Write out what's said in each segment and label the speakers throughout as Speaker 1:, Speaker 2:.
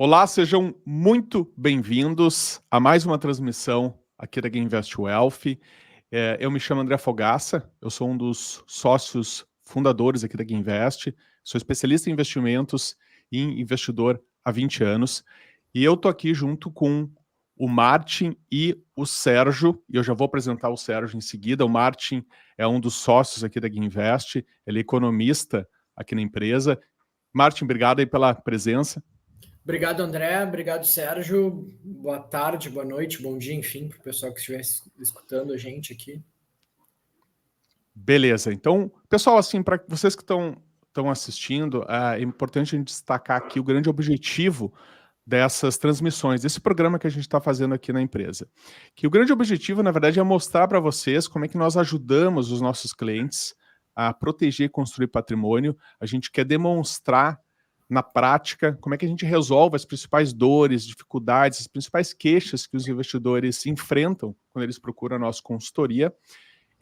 Speaker 1: Olá, sejam muito bem-vindos a mais uma transmissão aqui da GameInvest Wealth. Eu me chamo André Fogaça, eu sou um dos sócios fundadores aqui da GameInvest, sou especialista em investimentos e investidor há 20 anos, e eu estou aqui junto com o Martin e o Sérgio, e eu já vou apresentar o Sérgio em seguida. O Martin é um dos sócios aqui da GameInvest, ele é economista aqui na empresa. Martin, obrigado aí pela presença.
Speaker 2: Obrigado, André. Obrigado, Sérgio. Boa tarde, boa noite, bom dia, enfim, para o pessoal que estiver escutando a gente aqui.
Speaker 1: Beleza. Então, pessoal, assim, para vocês que estão assistindo, é importante a gente destacar aqui o grande objetivo dessas transmissões, desse programa que a gente está fazendo aqui na empresa. Que o grande objetivo, na verdade, é mostrar para vocês como é que nós ajudamos os nossos clientes a proteger e construir patrimônio. A gente quer demonstrar na prática como é que a gente resolve as principais dores, dificuldades, as principais queixas que os investidores enfrentam quando eles procuram a nossa consultoria.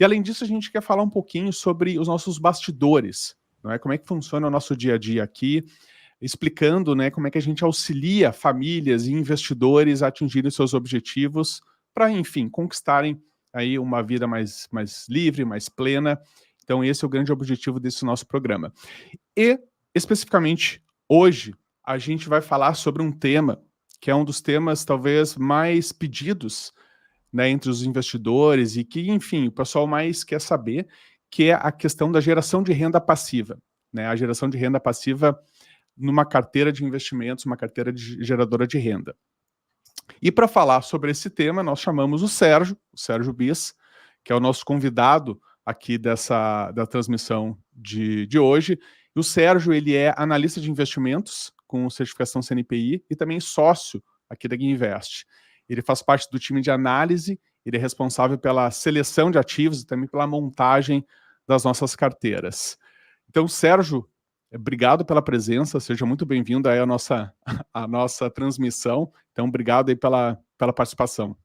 Speaker 1: E além disso, a gente quer falar um pouquinho sobre os nossos bastidores, não é? Como é que funciona o nosso dia a dia aqui, explicando, né, como é que a gente auxilia famílias e investidores a atingirem seus objetivos para, enfim, conquistarem aí uma vida mais livre, mais plena. Então esse é o grande objetivo desse nosso programa. E, especificamente, hoje, a gente vai falar sobre um tema que é um dos temas talvez mais pedidos, né, entre os investidores e que, enfim, o pessoal mais quer saber, que é a questão da geração de renda passiva, né, a geração de renda passiva numa carteira de investimentos, uma carteira geradora de renda. E para falar sobre esse tema, nós chamamos o Sérgio Bis, que é o nosso convidado aqui da transmissão de hoje. E o Sérgio, ele é analista de investimentos com certificação CNPI e também sócio aqui da GameInvest. Ele faz parte do time de análise, ele é responsável pela seleção de ativos e também pela montagem das nossas carteiras. Então, Sérgio, obrigado pela presença, seja muito bem-vindo aí à nossa transmissão. Então, obrigado aí pela participação.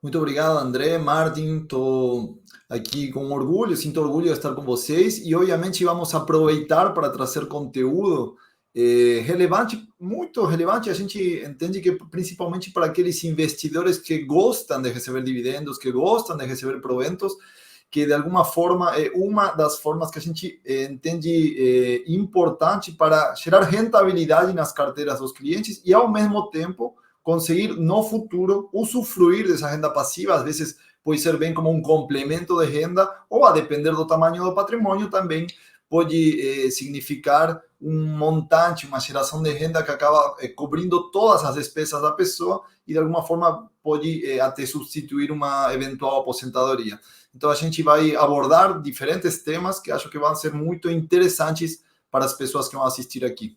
Speaker 3: Muito obrigado, André, Martin. Estou aqui com orgulho, sinto orgulho de estar com vocês e, obviamente, vamos aproveitar para trazer conteúdo relevante, muito relevante. A gente entende que, principalmente para aqueles investidores que gostam de receber dividendos, que gostam de receber proventos, que de alguma forma é uma das formas que a gente entende importante para gerar rentabilidade nas carteiras dos clientes e, ao mesmo tempo, conseguir no futuro usufruir dessa renda passiva. Às vezes pode ser bem como um complemento de renda, ou a depender do tamanho do patrimônio também pode significar um montante, uma geração de renda que acaba cobrindo todas as despesas da pessoa e de alguma forma pode até substituir uma eventual aposentadoria. Então a gente vai abordar diferentes temas que acho que vão ser muito interessantes para as pessoas que vão assistir aqui.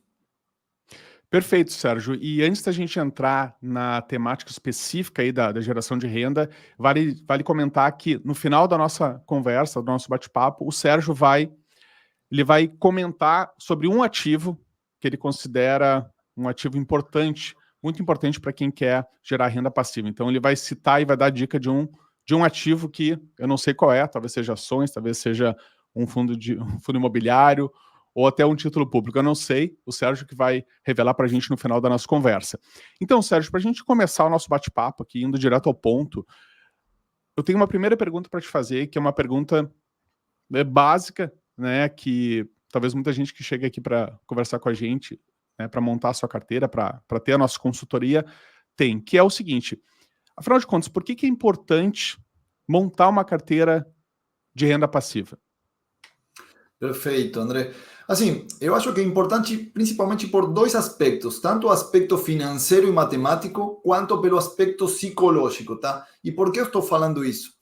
Speaker 1: Perfeito, Sérgio. E antes da gente entrar na temática específica aí da geração de renda, vale comentar que no final da nossa conversa, do nosso bate-papo, o Sérgio vai comentar sobre um ativo que ele considera um ativo importante, muito importante para quem quer gerar renda passiva. Então ele vai citar e vai dar dica de um ativo que eu não sei qual é, talvez seja ações, talvez seja um fundo imobiliário, ou até um título público, eu não sei, o Sérgio que vai revelar para a gente no final da nossa conversa. Então, Sérgio, para a gente começar o nosso bate-papo aqui, indo direto ao ponto, eu tenho uma primeira pergunta para te fazer, que é uma pergunta básica, né, que talvez muita gente que chega aqui para conversar com a gente, né, para montar a sua carteira, para ter a nossa consultoria, tem, que é o seguinte: afinal de contas, por que é importante montar uma carteira de renda passiva?
Speaker 3: Perfeito, André. Assim, eu acho que é importante principalmente por dois aspectos, tanto o aspecto financeiro e matemático, quanto pelo aspecto psicológico, tá? E por que eu estou falando isso?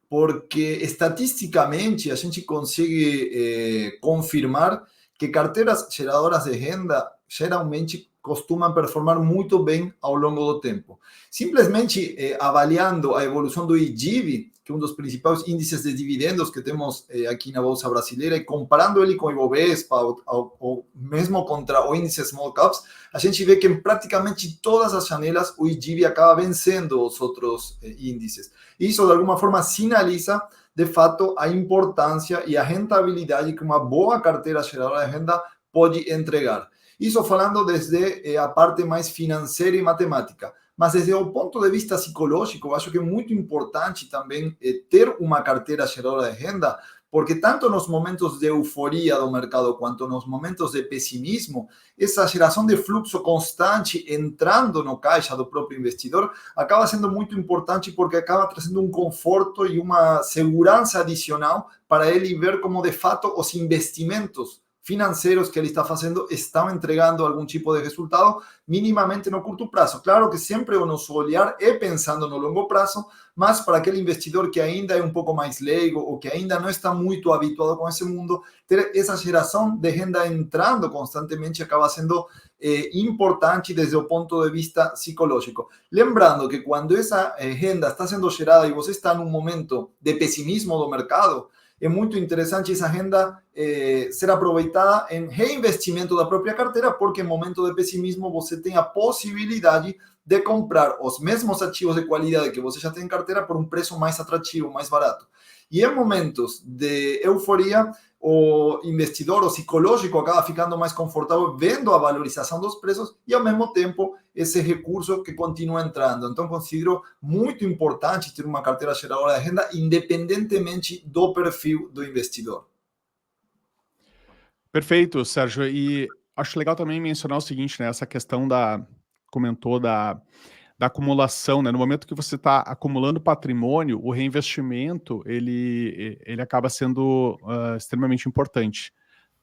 Speaker 3: Porque estatisticamente a gente consegue confirmar que carteiras geradoras de renda geralmente costumam performar muito bem ao longo do tempo. Simplesmente avaliando a evolução do IGIV, que é um dos principais índices de dividendos que temos aqui na Bolsa Brasileira, e comparando ele com o Ibovespa ou mesmo contra o índice Small Caps, a gente vê que em praticamente todas as janelas o IGIV acaba vencendo os outros índices. Isso, de alguma forma, sinaliza, de fato, a importância e a rentabilidade que uma boa carteira geradora de renda pode entregar. Isso falando desde a parte mais financeira e matemática. Mas desde o ponto de vista psicológico, eu acho que é muito importante também ter uma carteira geradora de renda, porque tanto nos momentos de euforia do mercado quanto nos momentos de pessimismo, essa geração de fluxo constante entrando no caixa do próprio investidor acaba sendo muito importante, porque acaba trazendo um conforto e uma segurança adicional para ele ver como de fato os investimentos financeiros que ele está fazendo estão entregando algum tipo de resultado minimamente no curto prazo. Claro que sempre o nosso olhar é pensando no longo prazo, mas para aquele investidor que ainda é um pouco mais leigo ou que ainda não está muito habituado com esse mundo, ter essa geração de renda entrando constantemente acaba sendo importante desde o ponto de vista psicológico. Lembrando que quando essa renda está sendo gerada e você está num momento de pessimismo do mercado, é muito interessante essa renda ser aproveitada em reinvestimento da própria carteira, porque em momento de pessimismo você tem a possibilidade de comprar os mesmos ativos de qualidade que você já tem em carteira por um preço mais atrativo, mais barato. E em momentos de euforia, o investidor, o psicológico, acaba ficando mais confortável vendo a valorização dos preços e, ao mesmo tempo, esse recurso que continua entrando. Então, considero muito importante ter uma carteira geradora de renda, independentemente do perfil do investidor.
Speaker 1: Perfeito, Sérgio. E acho legal também mencionar o seguinte, né? Essa questão comentou da acumulação, né? No momento que você está acumulando patrimônio, o reinvestimento, ele acaba sendo extremamente importante,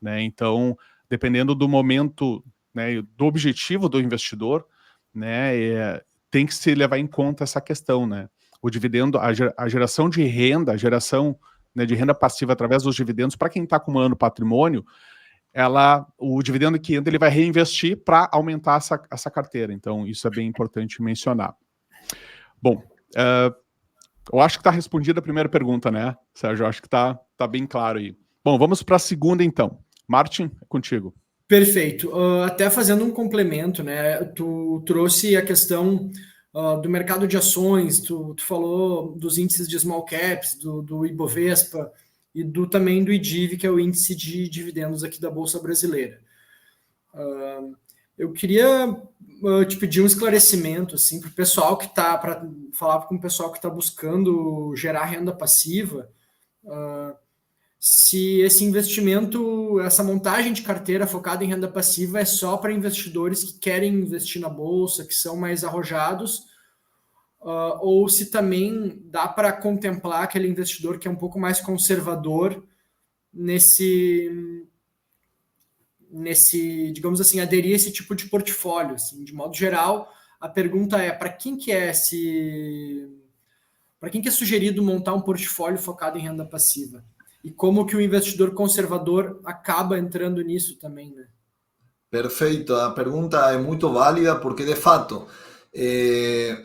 Speaker 1: né? Então, dependendo do momento, né, do objetivo do investidor, né, tem que se levar em conta essa questão, né? O dividendo, a geração de renda, a geração, né, de renda passiva através dos dividendos, para quem está acumulando patrimônio, o dividendo que entra, ele vai reinvestir para aumentar essa carteira. Então, isso é bem importante mencionar. Bom, eu acho que está respondida a primeira pergunta, né, Sérgio? Eu acho que está bem claro aí. Bom, vamos para a segunda, então. Martin, é contigo.
Speaker 2: Perfeito. Até fazendo um complemento, né? Tu trouxe a questão do mercado de ações, tu falou dos índices de small caps, do Ibovespa, e também do IDIV, que é o índice de dividendos aqui da Bolsa Brasileira. Eu queria te pedir um esclarecimento assim, para o pessoal que está, para falar com o pessoal que está buscando gerar renda passiva, se esse investimento, essa montagem de carteira focada em renda passiva é só para investidores que querem investir na Bolsa, que são mais arrojados, ou se também dá para contemplar aquele investidor que é um pouco mais conservador nesse, digamos assim, aderir a esse tipo de portfólio. Assim, de modo geral, a pergunta é, para quem que é sugerido montar um portfólio focado em renda passiva? E como que o investidor conservador acaba entrando nisso também, né?
Speaker 3: Perfeito, a pergunta é muito válida, porque de fato,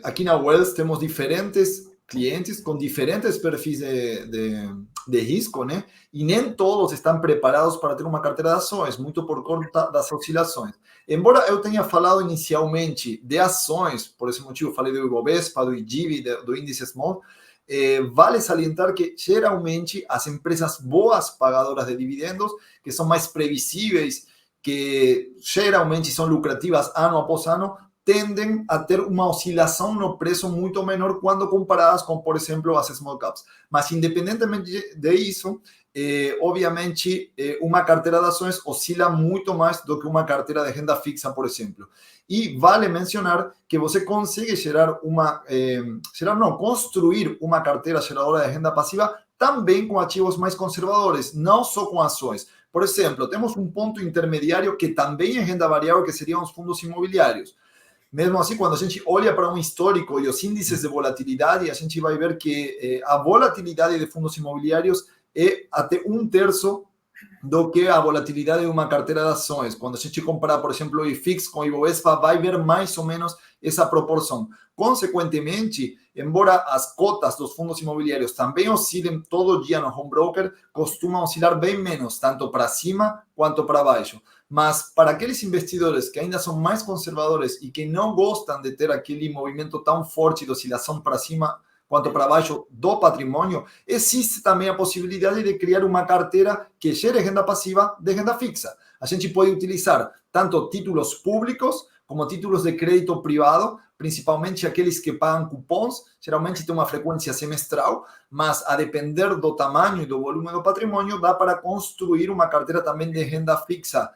Speaker 3: aqui na Wells temos diferentes clientes com diferentes perfis de risco, né? E nem todos estão preparados para ter uma carteira de ações, muito por conta das oscilações. Embora eu tenha falado inicialmente de ações, por esse motivo falei do Ibovespa, do IDIV, do índice Small, vale salientar que geralmente as empresas boas pagadoras de dividendos, que são mais previsíveis, que geralmente são lucrativas ano após ano, tendem a ter uma oscilação no preço muito menor quando comparadas com, por exemplo, as small caps. Mas, independentemente disso, obviamente, uma carteira de ações oscila muito mais do que uma carteira de renda fixa, por exemplo. E vale mencionar que você consegue construir uma carteira geradora de renda passiva também com ativos mais conservadores, não só com ações. Por exemplo, temos um ponto intermediário que também é renda variável, que seriam os fundos imobiliários. Mesmo assim, quando a gente olha para um histórico e os índices de volatilidade, a gente vai ver que a volatilidade de fundos imobiliários é até 1/3 do que a volatilidade de uma carteira de ações. Quando a gente compara, por exemplo, o IFIX com o Ibovespa, vai ver mais ou menos essa proporção. Consequentemente, embora as cotas dos fundos imobiliários também oscilem todo dia no home broker, costumam oscilar bem menos, tanto para cima quanto para baixo. Mas para aqueles investidores que ainda são mais conservadores e que não gostam de ter aquele movimento tão forte de oscilação para cima quanto para baixo do patrimônio, existe também a possibilidade de criar uma carteira que gere renda passiva de renda fixa. A gente pode utilizar tanto títulos públicos como títulos de crédito privado, principalmente aqueles que pagam cupons, geralmente tem uma frequência semestral, mas a depender do tamanho e do volume do patrimônio, dá para construir uma carteira também de renda fixa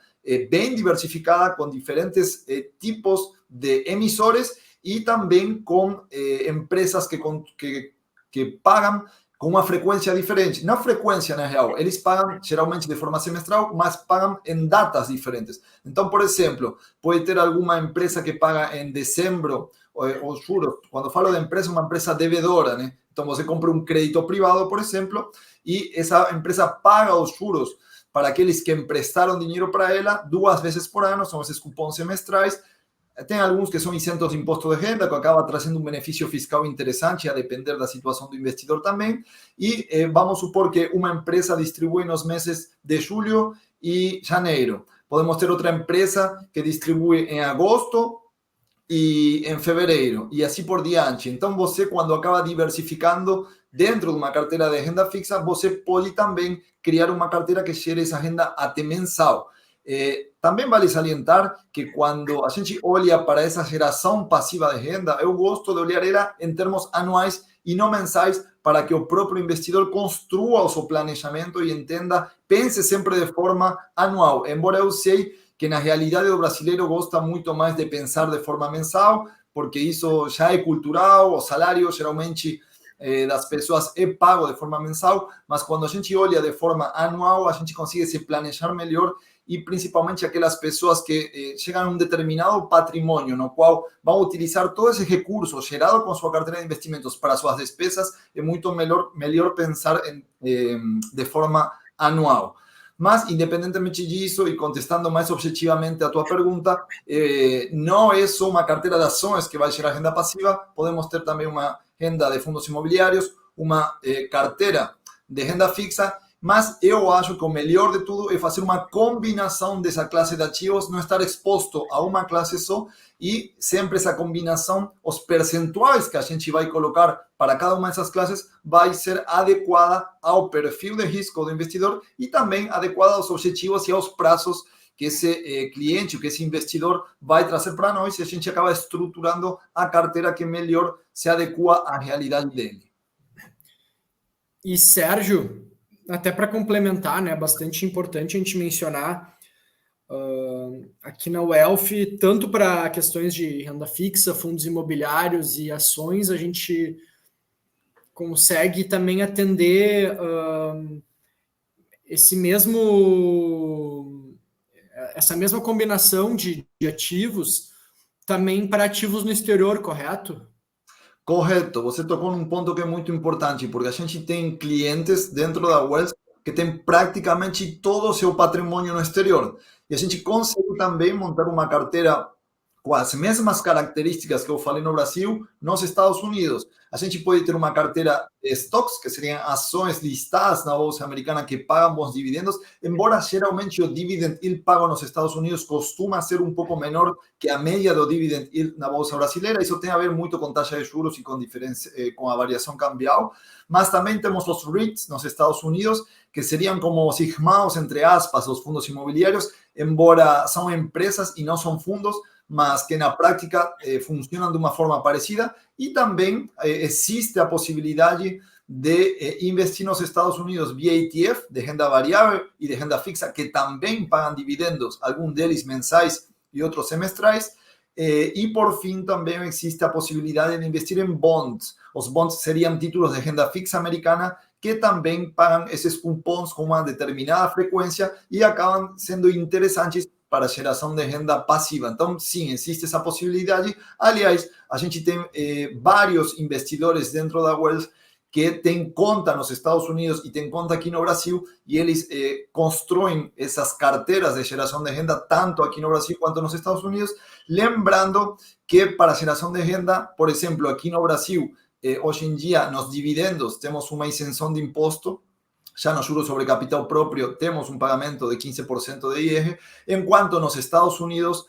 Speaker 3: bem diversificada, com diferentes tipos de emissores e também com empresas que pagam com uma frequência diferente. Não frequência, na real, eles pagam geralmente de forma semestral, mas pagam em datas diferentes. Então, por exemplo, pode ter alguma empresa que paga em dezembro os juros. Quando falo de empresa, uma empresa devedora, né? Então, você compra um crédito privado, por exemplo, e essa empresa paga os juros para aqueles que emprestaram dinheiro para ela 2 vezes por ano, são esses cupons semestrais. Tem alguns que são isentos de imposto de renda, que acaba trazendo um benefício fiscal interessante, a depender da situação do investidor também. E vamos supor que uma empresa distribui nos meses de julho e janeiro. Podemos ter outra empresa que distribui em agosto e em fevereiro, e assim por diante. Então, você, quando acaba diversificando dentro de uma carteira de renda fixa, você pode também criar uma carteira que gere essa renda até mensal. Também vale salientar que quando a gente olha para essa geração passiva de renda, eu gosto de olhar ela em termos anuais e não mensais, para que o próprio investidor construa o seu planejamento e entenda, pense sempre de forma anual. Embora eu sei que na realidade o brasileiro gosta muito mais de pensar de forma mensal, porque isso já é cultural, o salário geralmente das pessoas é pago de forma mensal, mas quando a gente olha de forma anual, a gente consegue se planejar melhor, e principalmente aquelas pessoas que chegam a um determinado patrimônio, no qual vão utilizar todo esse recurso gerado com sua carteira de investimentos para suas despesas, é muito melhor pensar de forma anual. Mas, independentemente disso, e contestando mais objetivamente a tua pergunta, não é só uma carteira de ações que vai gerar renda passiva, podemos ter também uma renda de fundos imobiliários, uma carteira de renda fixa, mas eu acho que o melhor de tudo é fazer uma combinação dessa classe de ativos, não estar exposto a uma classe só, e sempre essa combinação, os percentuais que a gente vai colocar para cada uma dessas classes vai ser adequada ao perfil de risco do investidor e também adequada aos objetivos e aos prazos que esse cliente, que esse investidor vai trazer para nós, e a gente acaba estruturando a carteira que melhor se adequa à realidade dele.
Speaker 2: E Sérgio, até para complementar, né, bastante importante a gente mencionar aqui na Wealth, tanto para questões de renda fixa, fundos imobiliários e ações, a gente consegue também atender essa mesma combinação de ativos também para ativos no exterior, correto?
Speaker 3: Correto, você tocou num ponto que é muito importante, porque a gente tem clientes dentro da Wealth que tem praticamente todo o seu patrimônio no exterior. E a gente consegue também montar uma carteira com as mesmas características que eu falei no Brasil, nos Estados Unidos. A gente pode ter uma carteira de stocks, que seriam ações listadas na Bolsa Americana que pagam bons dividendos, embora geralmente o dividend yield pago nos Estados Unidos costuma ser um pouco menor que a média do dividend yield na Bolsa Brasileira. Isso tem a ver muito com taxa de juros e com a variação cambial. Mas também temos os REITs nos Estados Unidos, que seriam como os irmãos, entre aspas, os fundos imobiliários, embora são empresas e não são fundos, mas que na prática funcionam de uma forma parecida. E também existe a possibilidade de investir nos Estados Unidos via ETF, de renda variável e de renda fixa, que também pagam dividendos, alguns deles mensais e outros semestrais. E, por fim, também existe a possibilidade de investir em bonds. Os bonds seriam títulos de renda fixa americana que também pagam esses cupons com uma determinada frequência e acabam sendo interessantes para a geração de renda passiva. Então, sim, existe essa possibilidade. Aliás, a gente tem vários investidores dentro da Wealth que têm conta nos Estados Unidos e têm conta aqui no Brasil, e eles constroem essas carteiras de geração de renda tanto aqui no Brasil quanto nos Estados Unidos. Lembrando que para a geração de renda, por exemplo, aqui no Brasil, hoje em dia, nos dividendos, temos uma isenção de imposto. Já no juros sobre capital próprio temos um pagamento de 15% de IR, enquanto nos Estados Unidos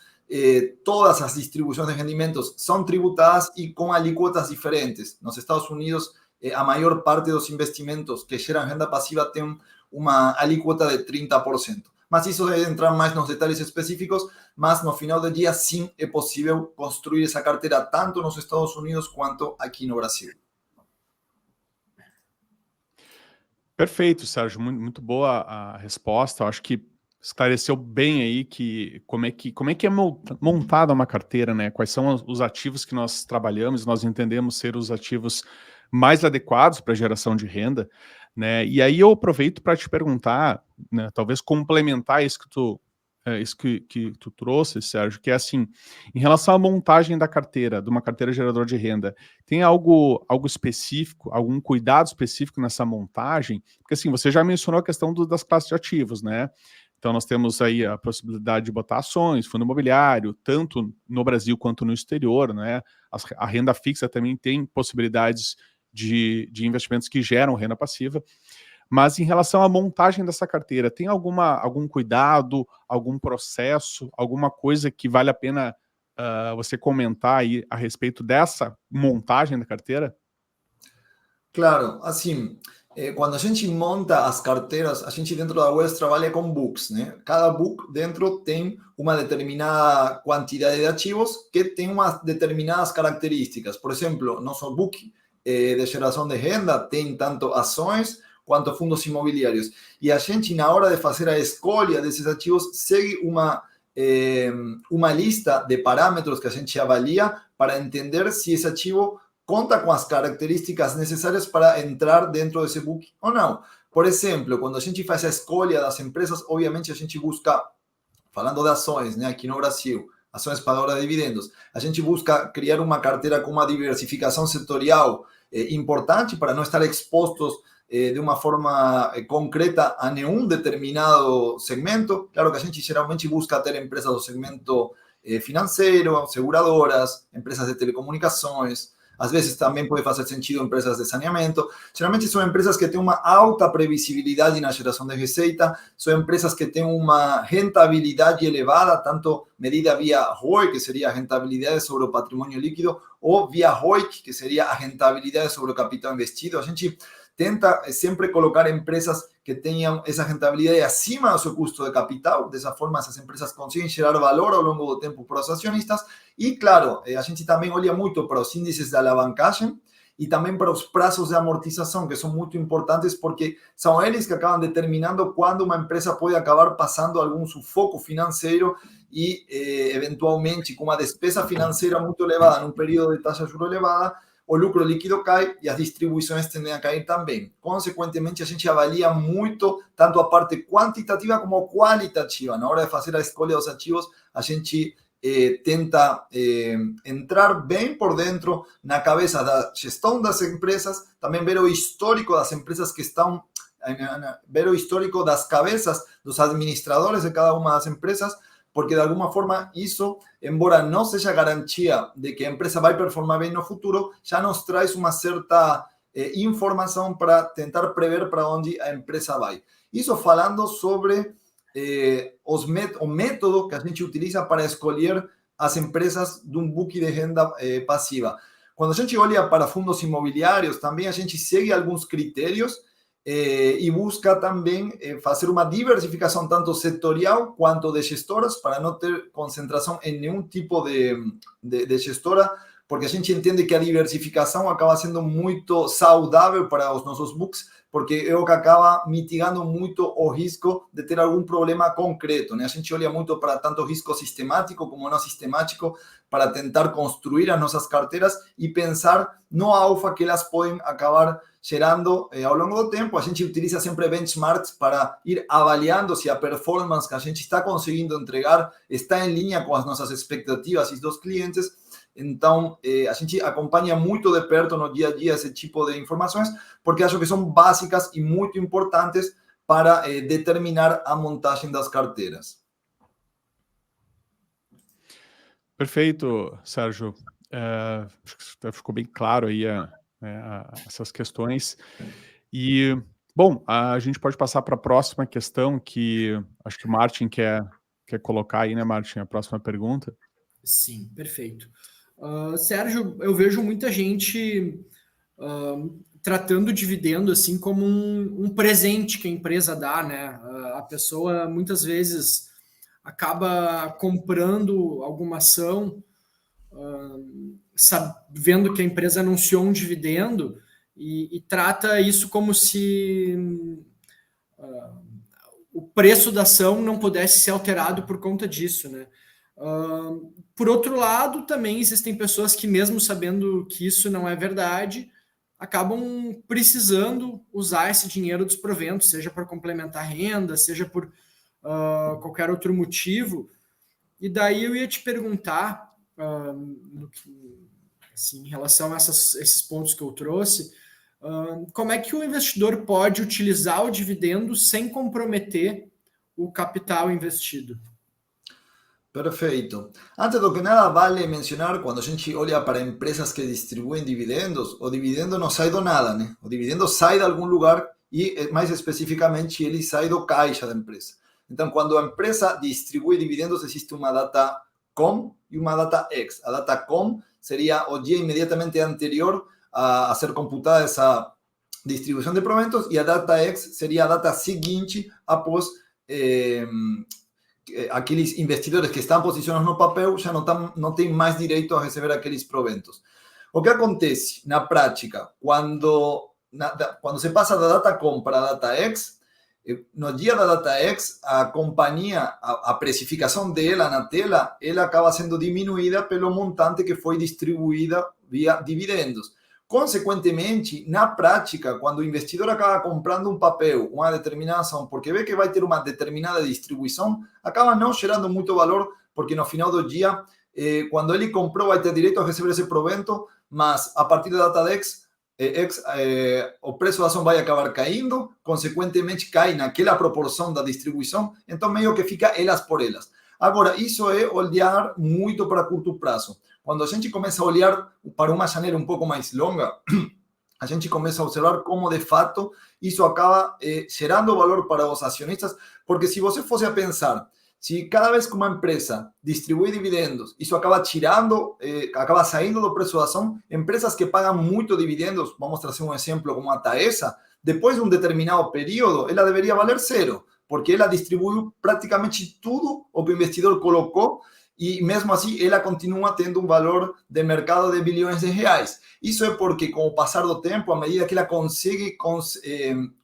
Speaker 3: todas las distribuciones de rendimentos son tributadas y con alícuotas diferentes. Nos Estados Unidos, a mayor parte de los investimentos que geran renda pasiva tienen una alícuota de 30%. Mas isso deve entrar mais nos detalhes específicos, mas no final do dia, sim, é possível construir essa carteira tanto nos Estados Unidos quanto aqui no Brasil.
Speaker 1: Perfeito, Sérgio, muito boa a resposta. Eu acho que esclareceu bem aí que como é que é montada uma carteira, né? Quais são os ativos que nós trabalhamos, nós entendemos ser os ativos mais adequados para a geração de renda, né? E aí eu aproveito para te perguntar, né, talvez complementar isso que tu trouxe, Sérgio, que é assim, em relação à montagem da carteira, de uma carteira geradora de renda, tem algo específico, algum cuidado específico nessa montagem? Porque assim, você já mencionou a questão das classes de ativos, né? Então nós temos aí a possibilidade de botar ações, fundo imobiliário, tanto no Brasil quanto no exterior, né? A renda fixa também tem possibilidades de investimentos que geram renda passiva. Mas em relação à montagem dessa carteira, tem algum cuidado, algum processo, alguma coisa que vale a pena você comentar aí a respeito dessa montagem da carteira?
Speaker 3: Claro, assim, quando a gente monta as carteiras, a gente dentro da Welles trabalha com books, né? Cada book dentro tem uma determinada quantidade de ativos que tem umas determinadas características. Por exemplo, nosso book de geração de renda tem tanto ações quanto fundos imobiliários. E a gente, na hora de fazer a escolha desses ativos, segue uma lista de parâmetros que a gente avalia para entender se esse ativo conta com as características necessárias para entrar dentro desse book ou não. Por exemplo, quando a gente faz a escolha das empresas, obviamente a gente busca, falando de ações, né, aqui no Brasil, ações pagadoras de dividendos, a gente busca criar uma carteira com uma diversificação setorial importante para não estar expostos de uma forma concreta a nenhum determinado segmento. Claro que a gente geralmente busca ter empresas do segmento financeiro, seguradoras, empresas de telecomunicações. Às vezes também pode fazer sentido empresas de saneamento. Geralmente são empresas que têm uma alta previsibilidade na geração de receita, são empresas que têm uma rentabilidade elevada, tanto medida via ROI, que seria a rentabilidade sobre o patrimônio líquido, ou via ROIC, que seria a rentabilidade sobre o capital investido. A gente tenta sempre colocar empresas que tenham essa rentabilidade acima do seu custo de capital. Dessa forma, essas empresas conseguem gerar valor ao longo do tempo para os acionistas. E, claro, a gente também olha muito para os índices de alavancagem e também para os prazos de amortização, que são muito importantes porque são eles que acabam determinando quando uma empresa pode acabar passando algum sufoco financeiro e, eventualmente, com uma despesa financeira muito elevada, num período de taxa de juros elevada, o lucro líquido cai e as distribuições tendem a cair também. Consequentemente, a gente avalia muito tanto a parte quantitativa como qualitativa. Na hora de fazer a escolha dos ativos, a gente tenta entrar bem por dentro na cabeça da gestão das empresas, também ver o histórico das empresas que estão, ver o histórico das cabeças dos administradores de cada uma das empresas, porque de alguma forma isso, embora não seja garantia de que a empresa vai performar bem no futuro, já nos traz uma certa informação para tentar prever para onde a empresa vai. Isso falando sobre o método que a gente utiliza para escolher as empresas de um book de renda passiva. Quando a gente olha para fundos imobiliários, também a gente segue alguns critérios e busca também fazer uma diversificação tanto setorial quanto de gestoras para não ter concentração em nenhum tipo de gestora, porque a gente entende que a diversificação acaba sendo muito saudável para os nossos books, porque é o que acaba mitigando muito o risco de ter algum problema concreto, né? A gente olha muito para tanto risco sistemático como não sistemático para tentar construir as nossas carteiras e pensar no alfa que elas podem acabar gerando ao longo do tempo. A gente utiliza sempre benchmarks para ir avaliando se a performance que a gente está conseguindo entregar está em linha com as nossas expectativas e dos clientes. Então, a gente acompanha muito de perto no dia a dia esse tipo de informações, porque acho que são básicas e muito importantes para determinar a montagem das carteiras.
Speaker 1: Perfeito, Sérgio. Acho que ficou bem claro aí essas questões. E, bom, a gente pode passar para a próxima questão, que acho que o Martin quer quer colocar aí, né, Martin, a próxima pergunta?
Speaker 2: Sim, perfeito. Sérgio, eu vejo muita gente tratando o dividendo assim como um presente que a empresa dá, né? A pessoa muitas vezes acaba comprando alguma ação, vendo que a empresa anunciou um dividendo e trata isso como se o preço da ação não pudesse ser alterado por conta disso, né? Por outro lado, também existem pessoas que, mesmo sabendo que isso não é verdade, acabam precisando usar esse dinheiro dos proventos, seja para complementar renda, seja por qualquer outro motivo. E daí eu ia te perguntar, assim, em relação a esses pontos que eu trouxe, como é que o investidor pode utilizar o dividendo sem comprometer o capital investido?
Speaker 3: Perfeito. Antes do que nada, vale mencionar, quando a gente olha para empresas que distribuem dividendos, o dividendo não sai do nada, né? O dividendo sai de algum lugar e, mais especificamente, ele sai do caixa da empresa. Então, quando a empresa distribui dividendos, existe uma data com e uma data ex. A data com seria o dia imediatamente anterior a ser computada essa distribuição de proventos e a data ex seria a data seguinte após aqueles investidores que estão posicionados no papel já não têm mais direito a receber aqueles proventos. O que acontece na prática, quando se passa da data com para a data ex, no dia da data ex, a companhia, a precificação dela na tela, ela acaba sendo diminuída pelo montante que foi distribuída via dividendos. Consequentemente, na prática, quando o investidor acaba comprando um papel, uma determinada ação, porque vê que vai ter uma determinada distribuição, acaba não gerando muito valor, porque no final do dia, quando ele comprou, vai ter direito a receber esse provento, mas a partir da data ex, o preço da ação vai acabar caindo, consequentemente cai naquela proporção da distribuição, então meio que fica elas por elas. Agora, isso é olhar muito para curto prazo. Quando a gente começa a olhar para uma janela um pouco mais longa, a gente começa a observar como, de fato, isso acaba gerando valor para os acionistas, porque se você fosse a pensar, se cada vez que uma empresa distribui dividendos, isso acaba tirando, acaba saindo do preço da ação, empresas que pagam muito dividendos, vamos trazer um exemplo como a Taesa, depois de um determinado período, ela deveria valer zero, porque ela distribuiu praticamente tudo o que o investidor colocou e mesmo assim ela continua tendo um valor de mercado de bilhões de reais. Isso é porque, com o passar do tempo, à medida que ela consegue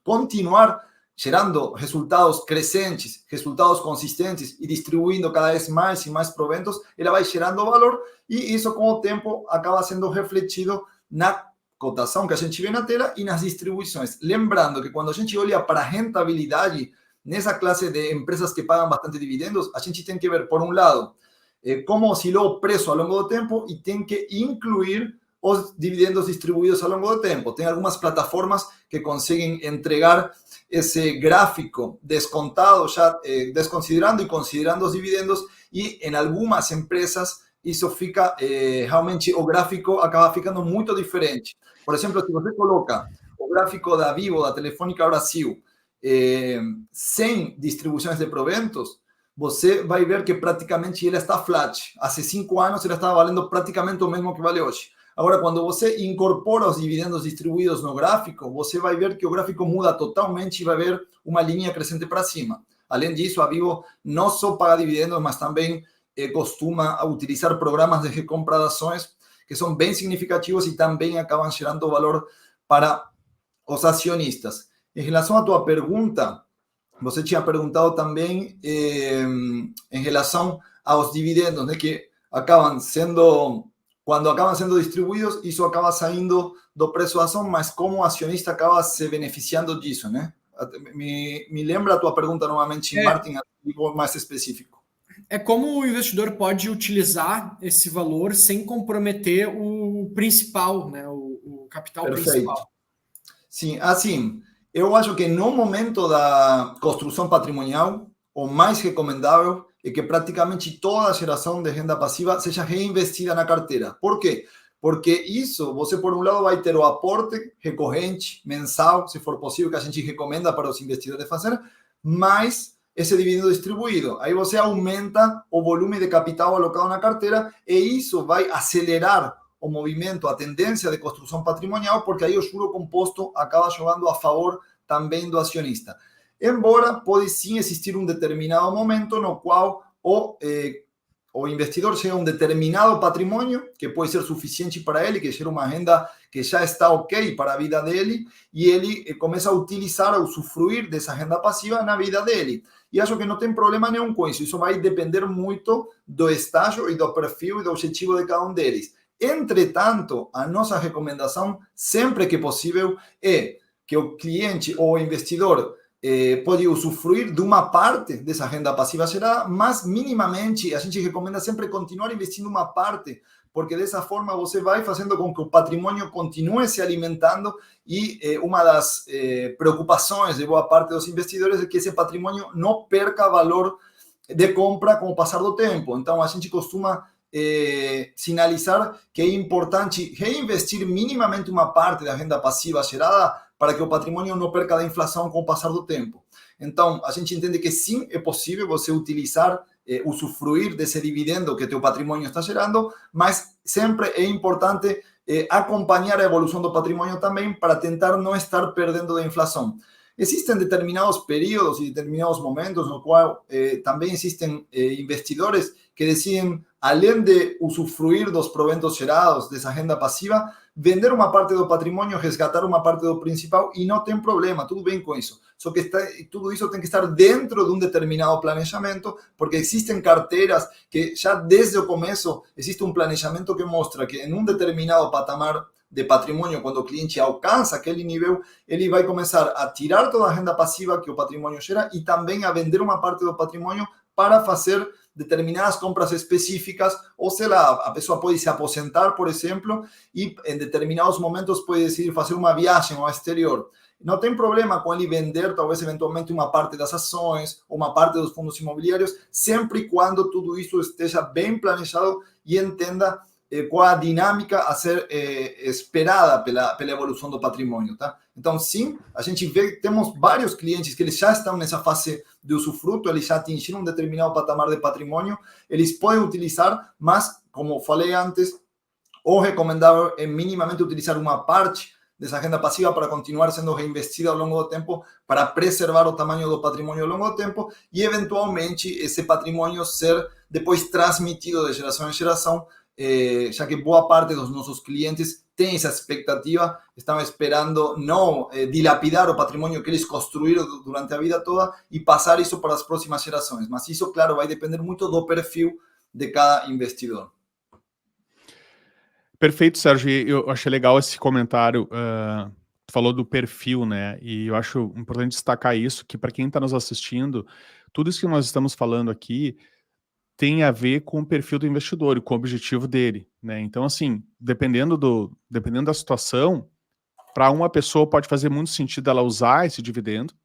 Speaker 3: continuar gerando resultados crescentes, resultados consistentes e distribuindo cada vez mais e mais proventos, ela vai gerando valor e isso, com o tempo, acaba sendo refletido na cotação que a gente vê na tela e nas distribuições. Lembrando que quando a gente olha para a rentabilidade nessa classe de empresas que pagam bastante dividendos, a gente tem que ver, por um lado, como oscilou o preço ao longo do tempo e tem que incluir os dividendos distribuídos ao longo do tempo. Tem algumas plataformas que conseguem entregar esse gráfico descontado, já desconsiderando e considerando os dividendos, e em algumas empresas isso fica, realmente o gráfico acaba ficando muito diferente. Por exemplo, se você coloca o gráfico da Vivo, da Telefônica Brasil, sem distribuições de proventos, você vai ver que praticamente ela está flat. Há 5 anos ela estava valendo praticamente o mesmo que vale hoje. Agora, quando você incorpora os dividendos distribuídos no gráfico, você vai ver que o gráfico muda totalmente e vai ver uma linha crescente para cima. Além disso, a Vivo não só paga dividendos, mas também costuma utilizar programas de recompra de ações que são bem significativos e também acabam gerando valor para os acionistas. Em relação à tua pergunta, você tinha perguntado também em relação aos dividendos, né, que acabam sendo, quando acabam sendo distribuídos, isso acaba saindo do preço da ação, mas como o acionista acaba se beneficiando disso, né? Me lembra a tua pergunta novamente, Martin, algo mais específico.
Speaker 2: É como o investidor pode utilizar esse valor sem comprometer o principal, né, o capital principal.
Speaker 3: Sim, assim, eu acho que no momento da construção patrimonial, o mais recomendável é que praticamente toda a geração de renda passiva seja reinvestida na carteira. Por quê? Porque isso, você, por um lado, vai ter o aporte recorrente, mensal, se for possível, que a gente recomenda para os investidores fazer, mas esse dividendo distribuído. Aí você aumenta o volume de capital alocado na carteira e isso vai acelerar o movimento, a tendência de construção patrimonial, porque aí o juro composto acaba jogando a favor também do acionista. Embora pode sim existir um determinado momento no qual o investidor chega a um determinado patrimônio que pode ser suficiente para ele, que gera uma renda que já está ok para a vida dele, e ele começa a utilizar, a usufruir dessa renda passiva na vida dele. E acho que não tem problema nenhum com isso. Isso vai depender muito do estágio e do perfil e do objetivo de cada um deles. Entretanto, a nossa recomendação, sempre que possível, é que o cliente ou o investidor pode usufruir de uma parte dessa renda passiva gerada, mas minimamente a gente recomenda sempre continuar investindo uma parte, porque dessa forma você vai fazendo com que o patrimônio continue se alimentando e uma das preocupações de boa parte dos investidores é que esse patrimônio não perca valor de compra com o passar do tempo. Então a gente costuma sinalizar que é importante reinvestir minimamente uma parte da renda passiva gerada para que o patrimônio não perca da inflação com o passar do tempo. Então, a gente entende que sim, é possível você utilizar, usufruir desse dividendo que teu patrimônio está gerando, mas sempre é importante acompanhar a evolução do patrimônio também para tentar não estar perdendo da inflação. Existem determinados períodos e determinados momentos no qual também existem investidores que decidem, além de usufruir dos proventos gerados dessa renda passiva, vender uma parte do patrimônio, resgatar uma parte do principal e não tem problema, tudo bem com isso. Só que tudo isso tem que estar dentro de um determinado planejamento, porque existem carteiras que já desde o começo existe um planejamento que mostra que em um determinado patamar de patrimônio, quando o cliente alcança aquele nível, ele vai começar a tirar toda a renda passiva que o patrimônio gera e também a vender uma parte do patrimônio para fazer determinadas compras específicas, ou sei lá, a pessoa pode se aposentar, por exemplo, e em determinados momentos pode decidir fazer uma viagem ao exterior. Não tem problema com ele vender, talvez, eventualmente, uma parte das ações, uma parte dos fundos imobiliários, sempre e quando tudo isso esteja bem planejado e entenda qual a dinâmica a ser esperada pela evolução do patrimônio, tá? Então, sim, a gente vê que temos vários clientes que eles já estão nessa fase de usufruto, eles já atingiram um determinado patamar de patrimônio, eles podem utilizar, mas, como falei antes, o recomendável é minimamente utilizar uma parte dessa renda passiva para continuar sendo reinvestida ao longo do tempo, para preservar o tamanho do patrimônio ao longo do tempo e, eventualmente, esse patrimônio ser depois transmitido de geração em geração, já que boa parte dos nossos clientes tem essa expectativa, estão esperando não dilapidar o patrimônio que eles construíram durante a vida toda e passar isso para as próximas gerações. Mas isso, claro, vai depender muito do perfil de cada investidor.
Speaker 1: Perfeito, Sérgio. Eu achei legal esse comentário. Tu falou do perfil, né? E eu acho importante destacar isso, que para quem está nos assistindo, tudo isso que nós estamos falando aqui tem a ver com o perfil do investidor e com o objetivo dele, né? Então, assim, dependendo da situação, para uma pessoa pode fazer muito sentido ela usar esse dividendo,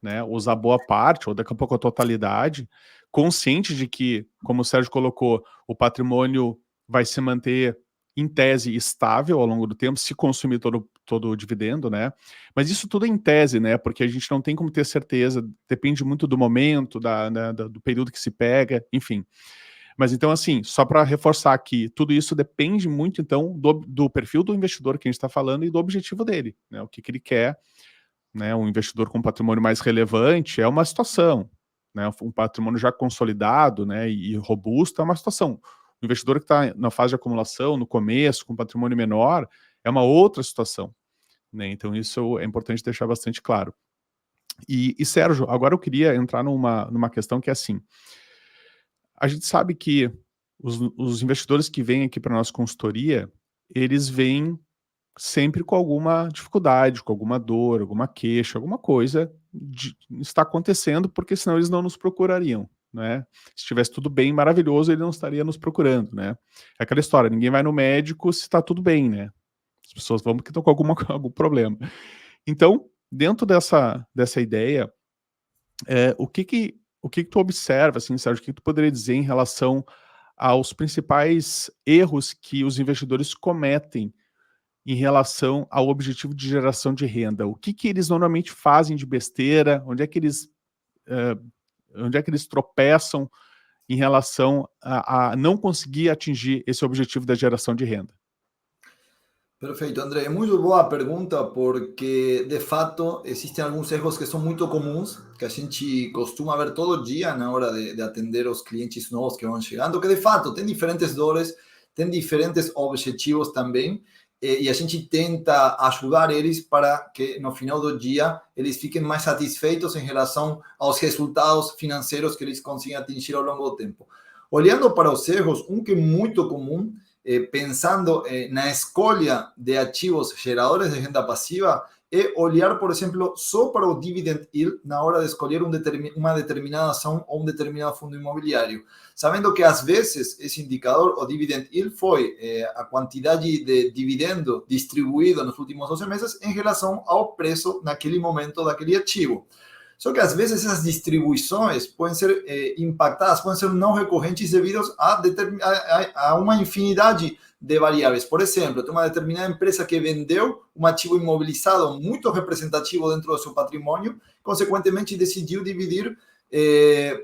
Speaker 1: né? Usar boa parte, ou daqui a pouco a totalidade, consciente de que, como o Sérgio colocou, o patrimônio vai se manter, em tese, estável ao longo do tempo, se consumir todo o dividendo, né? Mas isso tudo é em tese, né? Porque a gente não tem como ter certeza, depende muito do momento, do período que se pega, enfim. Mas então, assim, só para reforçar aqui, tudo isso depende muito, então, do perfil do investidor que a gente está falando e do objetivo dele, né? O que ele quer, né? Um investidor com patrimônio mais relevante é uma situação, né? Um patrimônio já consolidado, né, e robusto é uma situação. O investidor que está na fase de acumulação, no começo, com patrimônio menor, é uma outra situação, né? Então isso é importante deixar bastante claro. E Sérgio, agora eu queria entrar numa questão que é assim, a gente sabe que os investidores que vêm aqui para a nossa consultoria, eles vêm sempre com alguma dificuldade, com alguma dor, alguma queixa, alguma coisa está acontecendo, porque senão eles não nos procurariam, né? Se estivesse tudo bem, maravilhoso, ele não estaria nos procurando, né? É aquela história, ninguém vai no médico se está tudo bem, né? As pessoas vão porque estão com algum problema. Então, dentro dessa ideia, o que tu observa, assim, Sérgio, o que tu poderia dizer em relação aos principais erros que os investidores cometem em relação ao objetivo de geração de renda? O que eles normalmente fazem de besteira? Onde é que eles onde é que eles tropeçam em relação a não conseguir atingir esse objetivo da geração de renda?
Speaker 3: Perfeito, André. Muito boa pergunta, porque de fato existem alguns erros que são muito comuns, que a gente costuma ver todo dia na hora de atender os clientes novos que vão chegando, que de fato tem diferentes dores, tem diferentes objetivos também, e a gente tenta ajudar eles para que no final do dia eles fiquem mais satisfeitos em relação aos resultados financeiros que eles conseguem atingir ao longo do tempo. Olhando para os erros, que é muito comum, pensando na escolha de ativos geradores de renda passiva, é olhar, por exemplo, só para o dividend yield na hora de escolher uma determinada ação ou determinado fundo imobiliário, sabendo que às vezes esse indicador, o dividend yield, foi a quantidade de dividendo distribuído nos últimos 12 meses em relação ao preço naquele momento daquele ativo. Só que às vezes essas distribuições podem ser impactadas, podem ser não recorrentes devido a uma infinidade de variáveis. Por exemplo, tem uma determinada empresa que vendeu um ativo imobilizado muito representativo dentro do seu patrimônio, consequentemente decidiu dividir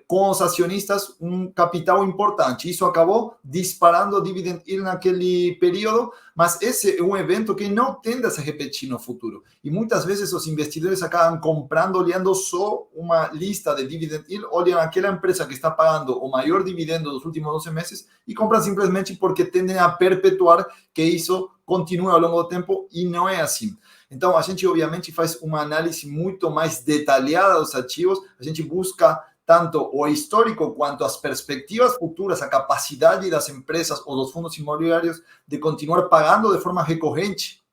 Speaker 3: com os acionistas um capital importante. Isso acabou disparando o dividend yield naquele período, mas esse é um evento que não tende a se repetir no futuro. E muitas vezes os investidores acabam comprando olhando só uma lista de dividend yield, olham aquela empresa que está pagando o maior dividendo dos últimos 12 meses e compram simplesmente porque tendem a perpetuar que isso continue ao longo do tempo, e não é assim. Então, a gente, obviamente, faz uma análise muito mais detalhada dos ativos, a gente busca tanto o histórico quanto as perspectivas futuras, a capacidade das empresas ou dos fundos imobiliários de continuar pagando de forma recorrente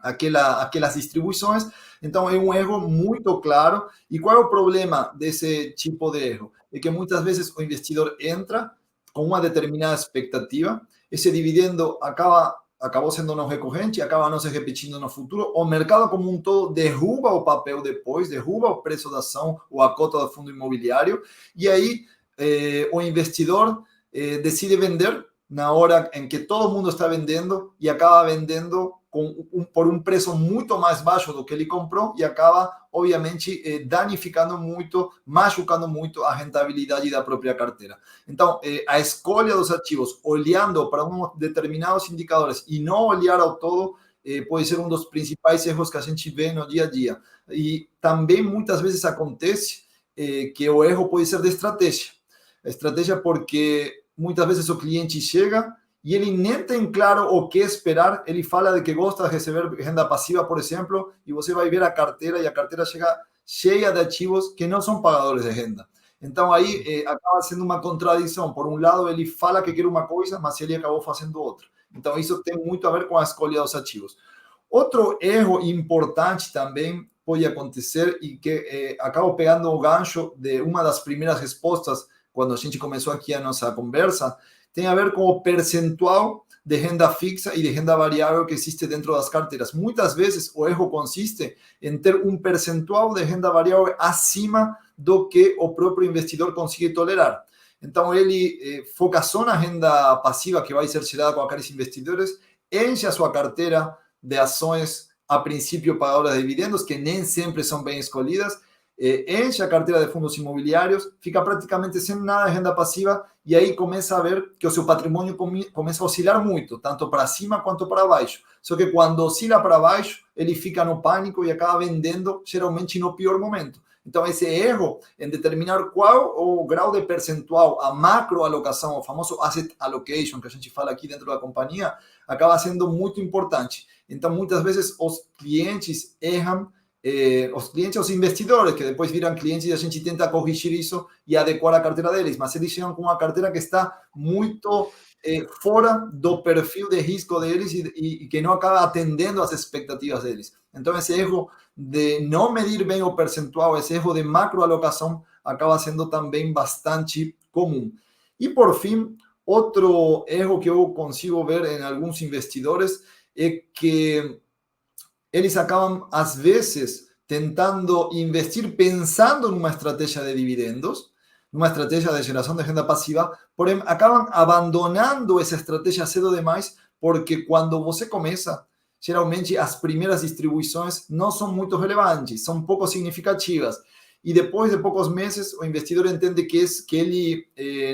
Speaker 3: aquelas distribuições. Então, é um erro muito claro. E qual é o problema desse tipo de erro? É que muitas vezes o investidor entra com uma determinada expectativa, esse dividendo acabou sendo não recorrente, acaba não se repetindo no futuro, o mercado como um todo derruba o papel depois, derruba o preço da ação ou a cota do fundo imobiliário, e aí o investidor decide vender na hora em que todo mundo está vendendo e acaba vendendo por um preço muito mais baixo do que ele comprou e acaba, obviamente, danificando muito, machucando muito a rentabilidade da própria carteira. Então, a escolha dos ativos, olhando para determinados indicadores e não olhar ao todo, pode ser um dos principais erros que a gente vê no dia a dia. E também, muitas vezes, acontece que o erro pode ser de estratégia. A estratégia porque muitas vezes o cliente chega e ele nem tem claro o que esperar, ele fala de que gosta de receber renda passiva, por exemplo, e você vai ver a carteira e a carteira chega cheia de ativos que não são pagadores de renda. Então aí acaba sendo uma contradição. Por um lado ele fala que quer uma coisa, mas ele acabou fazendo outra. Então isso tem muito a ver com a escolha dos ativos. Outro erro importante também pode acontecer e que acabo pegando o gancho de uma das primeiras respostas quando a gente começou aqui a nossa conversa, tem a ver com o percentual de renda fixa e de renda variável que existe dentro das carteiras. Muitas vezes o erro consiste em ter um percentual de renda variável acima do que o próprio investidor consegue tolerar. Então ele foca só na renda passiva que vai ser gerada com aqueles investidores, enche a sua carteira de ações a princípio pagadoras de dividendos, que nem sempre são bem escolhidas, enche a carteira de fundos imobiliários, fica praticamente sem nada de renda passiva e aí começa a ver que o seu patrimônio começa a oscilar muito, tanto para cima quanto para baixo. Só que quando oscila para baixo, ele fica no pânico e acaba vendendo, geralmente no pior momento. Então, esse erro em determinar qual o grau de percentual, a macroalocação, o famoso asset allocation, que a gente fala aqui dentro da companhia, acaba sendo muito importante. Então, muitas vezes, os clientes erram, os investidores, que depois viram clientes, e a gente tenta corrigir isso e adequar a carteira deles, mas eles chegam com uma carteira que está muito fora do perfil de risco deles e que não acaba atendendo às expectativas deles. Então, esse erro de não medir bem o percentual, esse erro de macroalocação, acaba sendo também bastante comum. E, por fim, outro erro que eu consigo ver em alguns investidores é que eles acabam, às vezes, tentando investir pensando numa estratégia de dividendos, numa estratégia de geração de renda passiva, porém, acabam abandonando essa estratégia cedo demais, porque quando você começa, geralmente as primeiras distribuições não são muito relevantes, são pouco significativas. e depois de poucos meses o investidor entende que ele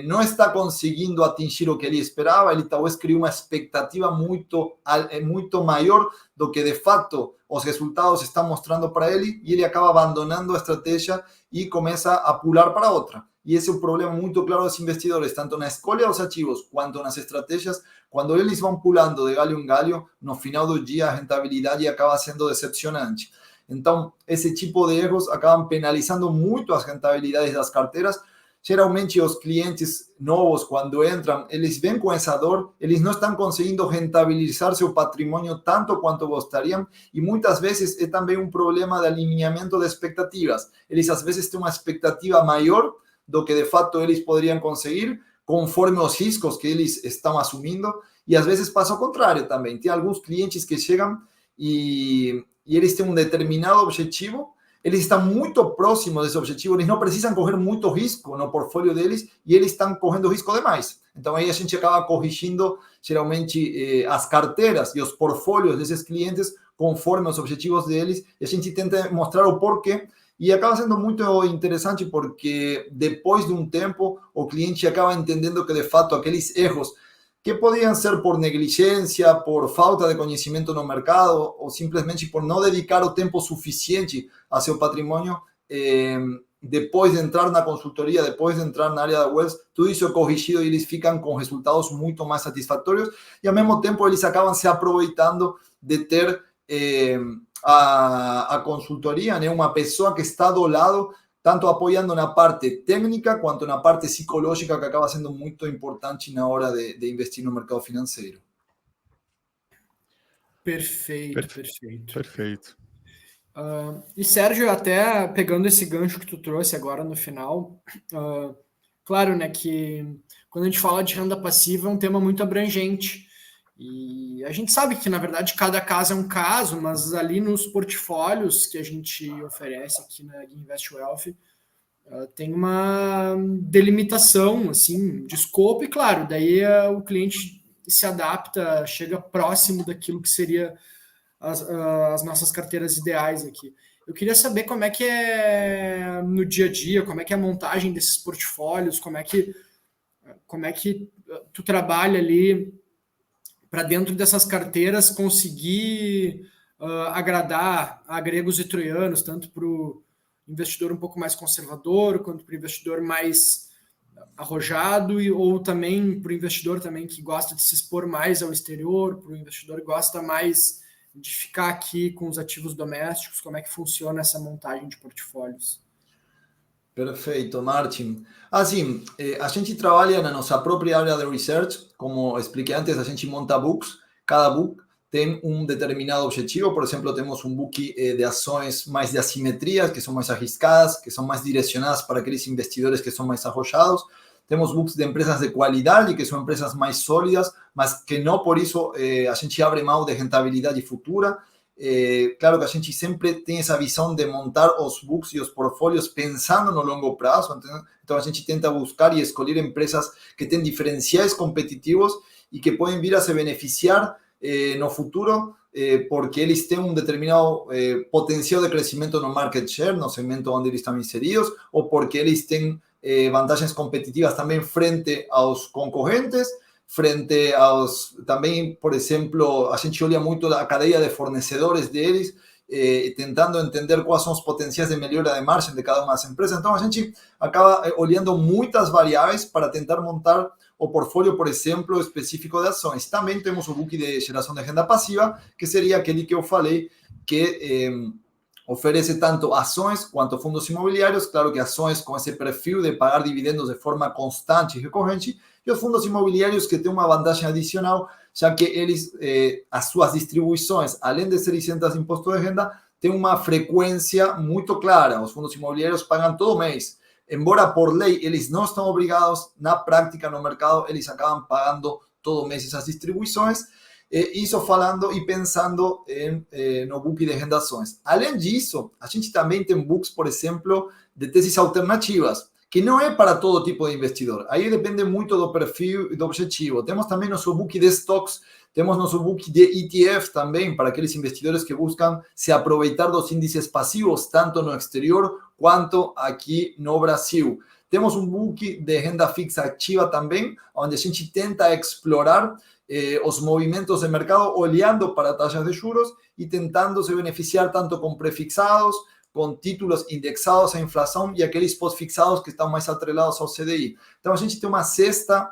Speaker 3: não está conseguindo atingir o que ele esperava, ele talvez criou uma expectativa muito maior do que de fato os resultados estão mostrando para ele, e ele acaba abandonando a estratégia e começa a pular para outra. E esse é um problema muito claro dos investidores, tanto na escolha dos ativos quanto nas estratégias. Quando eles vão pulando de galho em galho, no final do dia a rentabilidade acaba sendo decepcionante. Então, esse tipo de erros acabam penalizando muito as rentabilidades das carteiras. Geralmente, os clientes novos, quando entram, eles vêm com essa dor, eles não estão conseguindo rentabilizar seu patrimônio tanto quanto gostariam, e muitas vezes é também um problema de alinhamento de expectativas. Eles, às vezes, têm uma expectativa maior do que, de fato, eles poderiam conseguir, conforme os riscos que eles estão assumindo, e às vezes passa o contrário também. Tem alguns clientes que chegam e eles têm um determinado objetivo, eles estão muito próximos desse objetivo, eles não precisam correr muito risco no portfólio deles, e eles estão correndo risco demais. Então, aí a gente acaba corrigindo, geralmente, as carteiras e os portfólios desses clientes conforme os objetivos deles, e a gente tenta mostrar o porquê. E acaba sendo muito interessante porque depois de um tempo o cliente acaba entendendo que de fato aqueles erros que podiam ser por negligência, por falta de conhecimento no mercado ou simplesmente por não dedicar o tempo suficiente a seu patrimônio, depois de entrar na consultoria, depois de entrar na área da Wealth, tudo isso é corrigido e eles ficam com resultados muito mais satisfatórios, e ao mesmo tempo eles acabam se aproveitando de ter a consultoria, né? Uma pessoa que está do lado, tanto apoiando na parte técnica quanto na parte psicológica, que acaba sendo muito importante na hora de investir no mercado financeiro.
Speaker 2: Perfeito. E Sérgio, até pegando esse gancho que tu trouxe agora no final, claro, né, que quando a gente fala de renda passiva é um tema muito abrangente. E a gente sabe que, na verdade, cada caso é um caso, mas ali nos portfólios que a gente oferece aqui na Invest Wealth, tem uma delimitação, assim, de escopo, e claro, daí o cliente se adapta, chega próximo daquilo que seria as nossas carteiras ideais aqui. Eu queria saber como é que é no dia a dia, como é que é a montagem desses portfólios, como é que tu trabalha ali para dentro dessas carteiras conseguir agradar a gregos e troianos, tanto para o investidor um pouco mais conservador, quanto para o investidor mais arrojado, ou também para o investidor também que gosta de se expor mais ao exterior, para o investidor que gosta mais de ficar aqui com os ativos domésticos. Como é que funciona essa montagem de portfólios?
Speaker 3: Perfeito, Martin. Assim, a gente trabalha na nossa própria área de research. Como expliquei antes, a gente monta books. Cada book tem um determinado objetivo. Por exemplo, temos um book de ações mais de assimetrias, que são mais arriscadas, que são mais direcionadas para aqueles investidores que são mais arrojados. Temos books de empresas de qualidade, que são empresas mais sólidas, mas que não por isso a gente abre mão de rentabilidade futura. Claro que a gente sempre tem essa visão de montar os books e os portfólios pensando no longo prazo. Então a gente tenta buscar e escolher empresas que têm diferenciais competitivos e que podem vir a se beneficiar no futuro, porque eles têm um determinado potencial de crescimento no market share, no segmento onde eles estão inseridos, ou porque eles têm vantagens competitivas também frente aos concorrentes, frente aos, também, por exemplo, a gente olha muito a cadeia de fornecedores deles, tentando entender quais são os potenciais de melhora de margem de cada uma das empresas. Então, a gente acaba olhando muitas variáveis para tentar montar o portfólio, por exemplo, específico de ações. Também temos o book de geração de renda passiva, que seria aquele que eu falei, que oferece tanto ações quanto fundos imobiliários. Claro que ações com esse perfil de pagar dividendos de forma constante e recorrente, e os fundos imobiliários que têm uma vantagem adicional, já que eles, as suas distribuições, além de serem isentas de imposto de renda, têm uma frequência muito clara. Os fundos imobiliários pagam todo mês. Embora por lei eles não estão obrigados, na prática, no mercado, eles acabam pagando todo mês essas distribuições. Isso falando e pensando no book de renda ações. Além disso, a gente também tem books, por exemplo, de teses alternativas, que não é para todo tipo de investidor. Aí depende muito do perfil e do objetivo. Temos também nosso book de stocks, temos nosso book de ETF também, para aqueles investidores que buscam se aproveitar dos índices passivos, tanto no exterior quanto aqui no Brasil. Temos um book de renda fixa ativa também, onde a gente tenta explorar os movimentos de mercado, olhando para taxas de juros e tentando se beneficiar tanto com prefixados, com títulos indexados à inflação e aqueles pós-fixados que estão mais atrelados ao CDI. Então, a gente tem uma cesta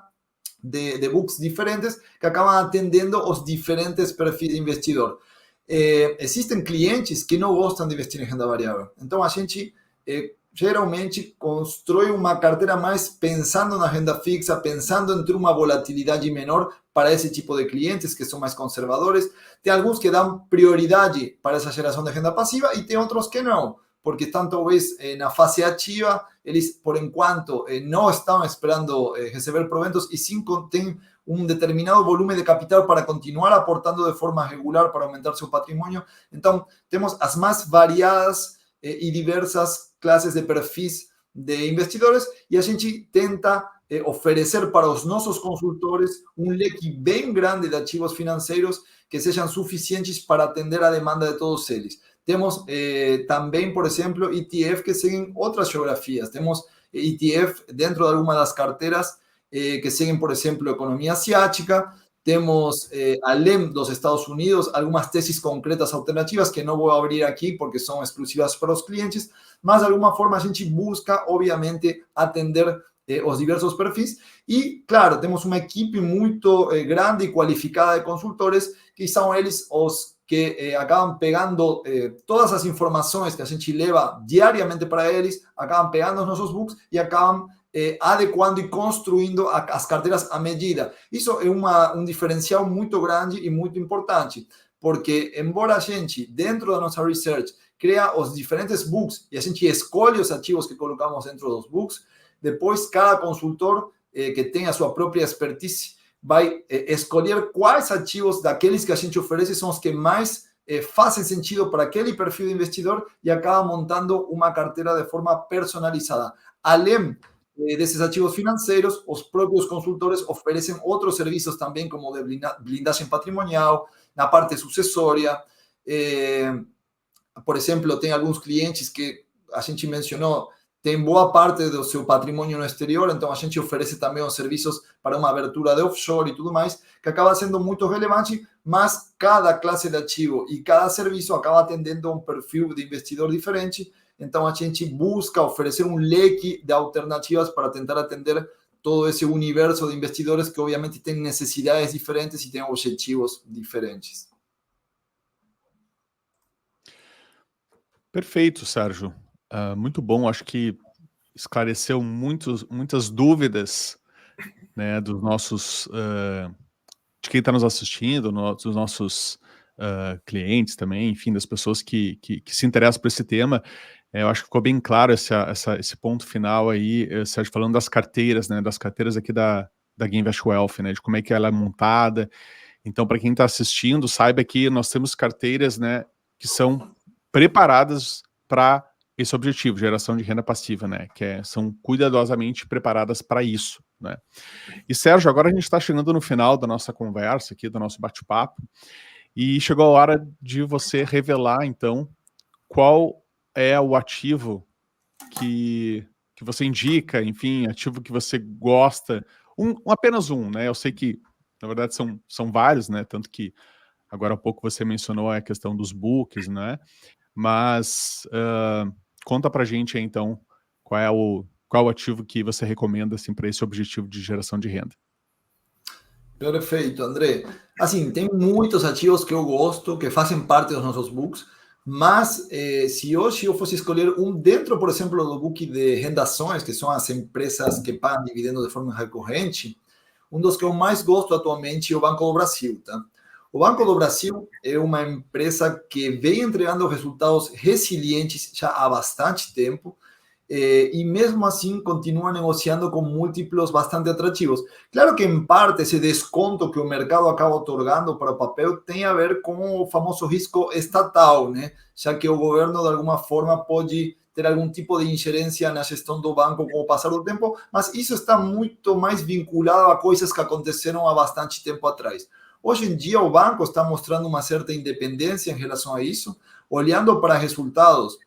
Speaker 3: de books diferentes que acabam atendendo os diferentes perfis de investidor. Existem clientes que não gostam de investir em renda variável. Então, a gente geralmente constrói uma carteira mais pensando na renda fixa, pensando em ter uma volatilidade menor para esse tipo de clientes que são mais conservadores. Tem alguns que dão prioridade para essa geração de renda passiva e tem outros que não, porque estão talvez na fase ativa, eles por enquanto não estão esperando receber proventos e sim têm um determinado volume de capital para continuar aportando de forma regular para aumentar seu patrimônio. Então, temos as mais variadas e diversas classes de perfis de investidores e a gente tenta oferecer para os nossos consultores um leque bem grande de ativos financeiros que sejam suficientes para atender a demanda de todos eles. Temos também, por exemplo, ETF que seguem outras geografias. Temos ETF dentro de algumas das carteiras que seguem, por exemplo, economia asiática. Temos, além dos Estados Unidos, algumas teses concretas alternativas que não vou abrir aqui porque são exclusivas para os clientes, mas de alguma forma a gente busca, obviamente, atender os diversos perfis. E, claro, temos uma equipe muito grande e qualificada de consultores, que são eles os que acabam pegando todas as informações que a gente leva diariamente para eles, acabam pegando os nossos books e acabam adequando e construindo as carteiras à medida. Isso é um diferencial muito grande e muito importante, porque embora a gente, dentro da nossa research, cria os diferentes books e a gente escolhe os ativos que colocamos dentro dos books, depois cada consultor que tem a sua própria expertise vai escolher quais ativos daqueles que a gente oferece são os que mais fazem sentido para aquele perfil de investidor e acaba montando uma carteira de forma personalizada. Além desses ativos financeiros, os próprios consultores oferecem outros serviços também, como de blindagem patrimonial, na parte sucessória. Por exemplo, tem alguns clientes que a gente mencionou, tem boa parte do seu patrimônio no exterior, então a gente oferece também os serviços para uma abertura de offshore e tudo mais, que acaba sendo muito relevante, mas cada classe de ativo e cada serviço acaba atendendo a um perfil de investidor diferente. Então, a gente busca oferecer um leque de alternativas para tentar atender todo esse universo de investidores que, obviamente, têm necessidades diferentes e têm objetivos diferentes.
Speaker 1: Perfeito, Sérgio. Muito bom. Acho que esclareceu muitas dúvidas, né, dos nossos, de quem está nos assistindo, dos nossos clientes também, enfim, das pessoas que se interessam por esse tema. Eu acho que ficou bem claro esse ponto final aí, Sérgio, falando das carteiras, né, das carteiras aqui da GameVest Wealth, né, de como é que ela é montada. Então, para quem está assistindo, saiba que nós temos carteiras, né, que são preparadas para esse objetivo, geração de renda passiva, né, são cuidadosamente preparadas para isso, né. E, Sérgio, agora a gente está chegando no final da nossa conversa aqui, do nosso bate-papo, e chegou a hora de você revelar, então, qual é o ativo que você indica, enfim, ativo que você gosta, apenas um, né? Eu sei que, na verdade, são vários, né? Tanto que agora há pouco você mencionou a questão dos books, né? Mas conta pra gente aí, então, qual é o ativo que você recomenda assim, para esse objetivo de geração de renda.
Speaker 3: Perfeito, André. Assim, tem muitos ativos que eu gosto, que fazem parte dos nossos books, mas se hoje eu fosse escolher um dentro, por exemplo, do book de rendações, que são as empresas que pagam dividendos de forma recorrente, um dos que eu mais gosto atualmente é o Banco do Brasil, tá? O Banco do Brasil é uma empresa que vem entregando resultados resilientes já há bastante tempo, e mesmo assim continua negociando com múltiplos bastante atrativos. Claro que em parte esse desconto que o mercado acaba otorgando para o papel tem a ver com o famoso risco estatal, né? Já que o governo de alguma forma pode ter algum tipo de ingerência na gestão do banco com o passar do tempo, mas isso está muito mais vinculado a coisas que aconteceram há bastante tempo atrás. Hoje em dia, o banco está mostrando uma certa independência em relação a isso, olhando para resultados.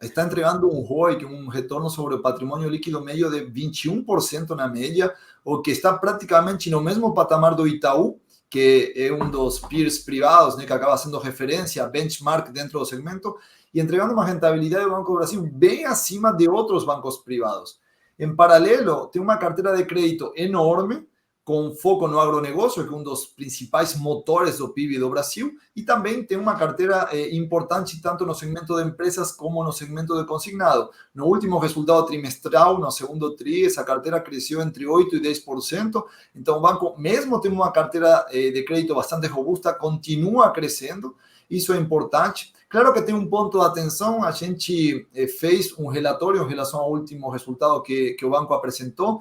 Speaker 3: Está entregando um ROIC, um retorno sobre o patrimônio líquido médio de 21% na média, o que está praticamente no mesmo patamar do Itaú, que é um dos peers privados, né, que acaba sendo referência, benchmark dentro do segmento, e entregando uma rentabilidade do Banco do Brasil bem acima de outros bancos privados. Em paralelo, tem uma carteira de crédito enorme, com foco no agronegócio, que é um dos principais motores do PIB do Brasil, e também tem uma carteira importante tanto no segmento de empresas como no segmento de consignado. No último resultado trimestral, no segundo TRI, essa carteira cresceu entre 8% e 10%, então o banco, mesmo tendo uma carteira de crédito bastante robusta, continua crescendo, isso é importante. Claro que tem um ponto de atenção, a gente fez um relatório em relação ao último resultado que o banco apresentou.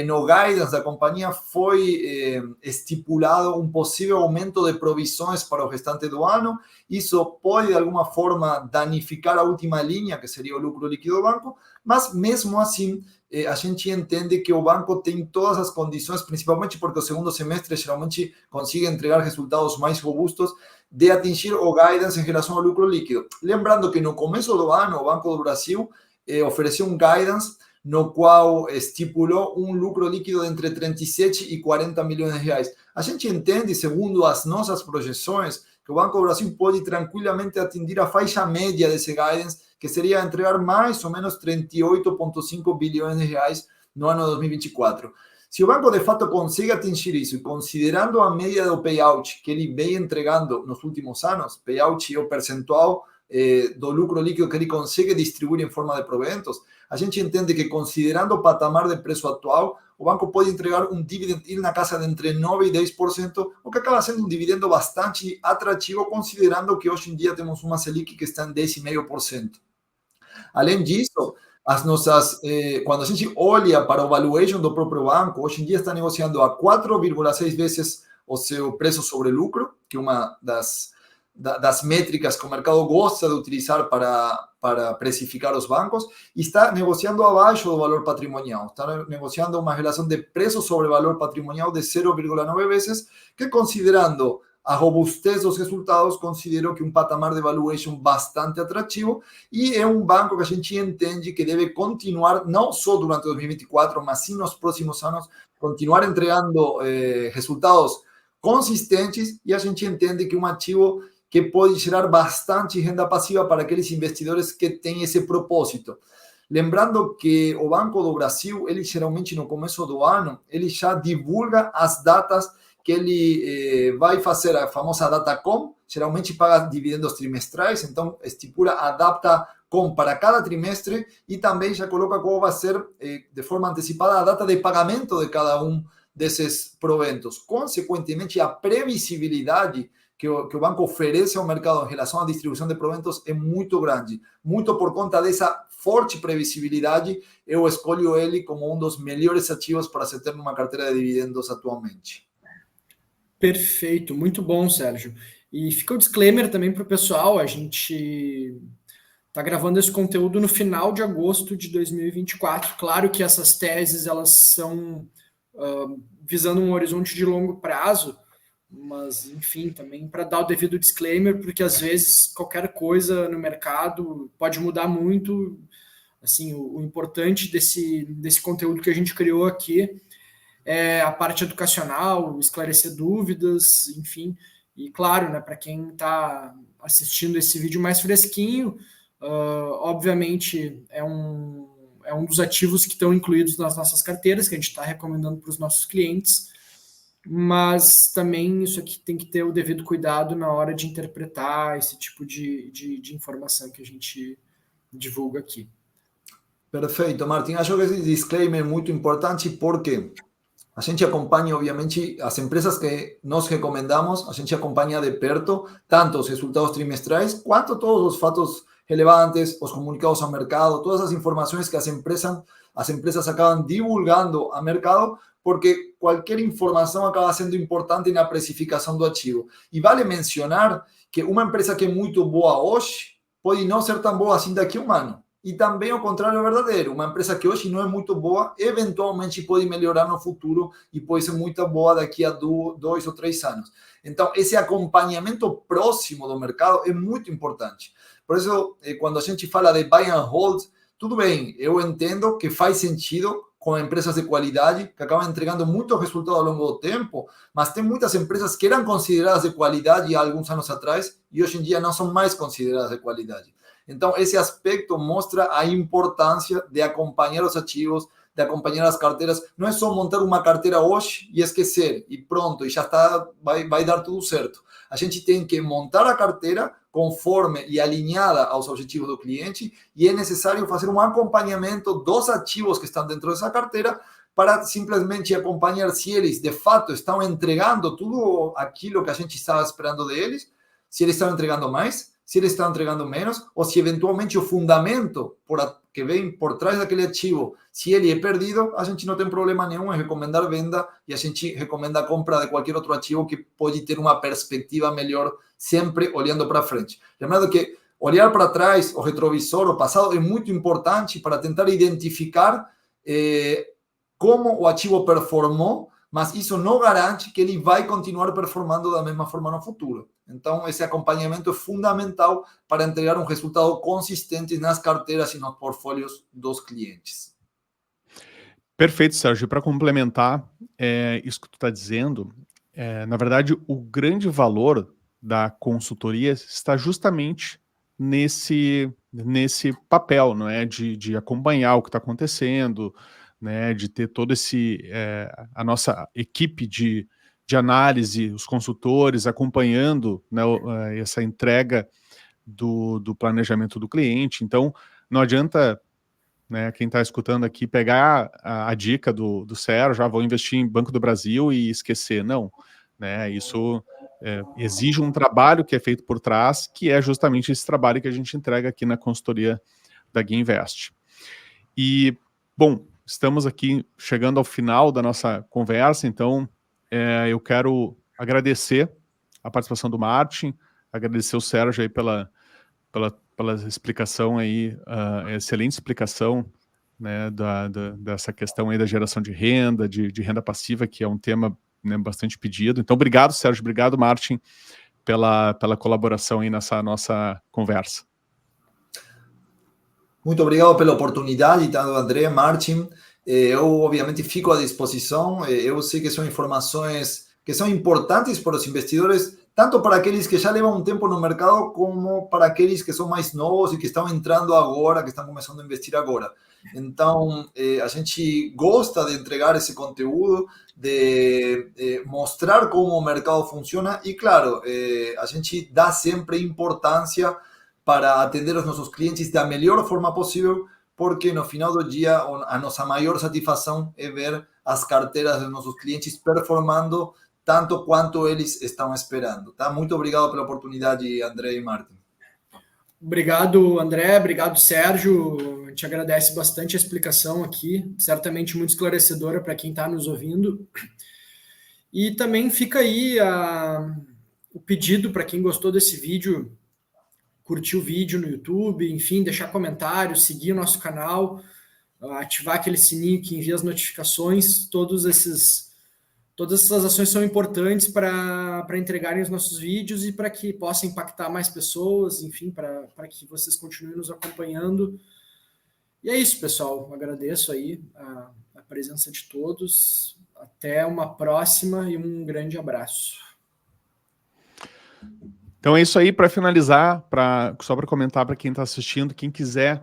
Speaker 3: No guidance da companhia foi estipulado um possível aumento de provisões para o restante do ano. Isso pode, de alguma forma, danificar a última linha, que seria o lucro líquido do banco, mas mesmo assim, a gente entende que o banco tem todas as condições, principalmente porque o segundo semestre geralmente consigue entregar resultados mais robustos, de atingir o guidance em relação ao lucro líquido. Lembrando que no começo do ano, o Banco do Brasil ofereceu um guidance no qual estipulou um lucro líquido de entre 37 e 40 milhões de reais. A gente entende, segundo as nossas projeções, que o Banco do Brasil pode tranquilamente atingir a faixa média desse guidance, que seria entregar mais ou menos 38,5 bilhões de reais no ano 2024. Se o banco de fato consegue atingir isso, considerando a média do payout que ele vem entregando nos últimos anos, payout é o percentual do lucro líquido que ele consegue distribuir em forma de proventos, a gente entende que, considerando o patamar de preço atual, o banco pode entregar um dividend yield na casa de entre 9% e 10%, o que acaba sendo um dividendo bastante atrativo, considerando que hoje em dia temos uma Selic que está em 10,5%. Além disso, quando a gente olha para o valuation do próprio banco, hoje em dia está negociando a 4,6 vezes o seu preço sobre lucro, que é uma das métricas que o mercado gosta de utilizar para precificar os bancos, e está negociando abaixo do valor patrimonial. Está negociando uma relação de preço sobre valor patrimonial de 0,9 vezes, que, considerando a robustez dos resultados, considero que um patamar de valuation bastante atrativo, e é um banco que a gente entende que deve continuar, não só durante 2024, mas sim nos próximos anos, continuar entregando resultados consistentes, e a gente entende que é um ativo que pode gerar bastante renda passiva para aqueles investidores que têm esse propósito. Lembrando que o Banco do Brasil, ele geralmente no começo do ano, ele já divulga as datas que ele vai fazer, a famosa Datacom, geralmente paga dividendos trimestrais, então estipula a Datacom para cada trimestre e também já coloca qual vai ser, de forma antecipada, a data de pagamento de cada um desses proventos. Consequentemente, a previsibilidade que o banco oferece ao mercado em relação à distribuição de proventos é muito grande. Muito por conta dessa forte previsibilidade, eu escolho ele como um dos melhores ativos para se ter numa carteira de dividendos atualmente.
Speaker 2: Perfeito, muito bom, Sérgio. E fica o disclaimer também para o pessoal, a gente está gravando esse conteúdo no final de agosto de 2024. Claro que essas teses elas são visando um horizonte de longo prazo, mas, enfim, também para dar o devido disclaimer, porque às vezes qualquer coisa no mercado pode mudar muito. Assim, o importante desse conteúdo que a gente criou aqui é a parte educacional, esclarecer dúvidas, enfim. E, claro, né, para quem está assistindo esse vídeo mais fresquinho, obviamente é um dos ativos que estão incluídos nas nossas carteiras, que a gente está recomendando para os nossos clientes, mas também isso aqui tem que ter o devido cuidado na hora de interpretar esse tipo de informação que a gente divulga aqui.
Speaker 3: Perfeito, Martin. Acho que esse disclaimer é muito importante porque a gente acompanha, obviamente, as empresas que nós recomendamos, a gente acompanha de perto tanto os resultados trimestrais quanto todos os fatos relevantes, os comunicados ao mercado, todas as informações que as empresas acabam divulgando ao mercado, porque qualquer informação acaba sendo importante na precificação do ativo. E vale mencionar que uma empresa que é muito boa hoje pode não ser tão boa assim daqui a um ano. e também o contrário é verdadeiro. Uma empresa que hoje não é muito boa, eventualmente pode melhorar no futuro e pode ser muito boa daqui a 2 ou 3 anos. Então, esse acompanhamento próximo do mercado é muito importante. Por isso, quando a gente fala de buy and hold, tudo bem, eu entendo que faz sentido com empresas de qualidade, que acabam entregando muito resultado ao longo do tempo, mas tem muitas empresas que eram consideradas de qualidade há alguns anos atrás e hoje em dia não são mais consideradas de qualidade. Então, esse aspecto mostra a importância de acompanhar os ativos, de acompanhar as carteiras. Não é só montar uma carteira hoje e esquecer, e pronto, e já está, vai dar tudo certo. A gente tem que montar a carteira conforme e alinhada aos objetivos do cliente, e é necessário fazer um acompanhamento dos ativos que estão dentro dessa carteira para simplesmente acompanhar se eles, de fato, estão entregando tudo aquilo que a gente estava esperando deles, se eles estão entregando mais, se eles estão entregando menos, ou se eventualmente o fundamento que vem por trás daquele ativo, se ele é perdido, a gente não tem problema nenhum em recomendar venda e a gente recomenda a compra de qualquer outro ativo que pode ter uma perspectiva melhor, sempre olhando para frente. Lembrando que olhar para trás, o retrovisor, o passado, é muito importante para tentar identificar como o ativo performou, mas isso não garante que ele vai continuar performando da mesma forma no futuro. Então, esse acompanhamento é fundamental para entregar um resultado consistente nas carteiras e nos portfólios dos clientes.
Speaker 1: Perfeito, Sérgio. Para complementar isso que tu está dizendo, na verdade, o grande valor da consultoria está justamente nesse papel, não é? De acompanhar o que está acontecendo, né, de ter todo a nossa equipe de análise, os consultores acompanhando, né, essa entrega do planejamento do cliente. Então, não adianta, né, quem está escutando aqui pegar a dica do Sérgio, já vou investir em Banco do Brasil e esquecer. Não, né, isso exige um trabalho que é feito por trás, que é justamente esse trabalho que a gente entrega aqui na consultoria da Guia Invest. E, bom, estamos aqui chegando ao final da nossa conversa, então eu quero agradecer a participação do Martin, agradecer o Sérgio aí pela explicação aí, excelente explicação, né, dessa questão aí da geração de renda, de renda passiva, que é um tema, né, bastante pedido. Então, obrigado, Sérgio, obrigado, Martin, pela colaboração aí nessa nossa conversa.
Speaker 3: Muito obrigado pela oportunidade, tanto André, Martin. Eu, obviamente, fico à disposição. Eu sei que são informações que são importantes para os investidores, tanto para aqueles que já levam um tempo no mercado, como para aqueles que são mais novos e que estão entrando agora, que estão começando a investir agora. Então, a gente gosta de entregar esse conteúdo, de mostrar como o mercado funciona e, claro, a gente dá sempre importância para atender os nossos clientes da melhor forma possível, porque no final do dia a nossa maior satisfação é ver as carteiras dos nossos clientes performando tanto quanto eles estão esperando. Tá? Muito obrigado pela oportunidade, André e Martin.
Speaker 2: Obrigado, André. Obrigado, Sérgio. A gente agradece bastante a explicação aqui, certamente muito esclarecedora para quem está nos ouvindo. E também fica aí o pedido para quem gostou desse vídeo, curtir o vídeo no YouTube, enfim, deixar comentários, seguir o nosso canal, ativar aquele sininho que envia as notificações. Todas essas ações são importantes para entregarem os nossos vídeos e para que possa impactar mais pessoas, enfim, para que vocês continuem nos acompanhando. E é isso, pessoal. Eu agradeço aí a presença de todos. Até uma próxima e um grande abraço.
Speaker 1: Então é isso aí. Para finalizar, só para comentar para quem está assistindo, quem quiser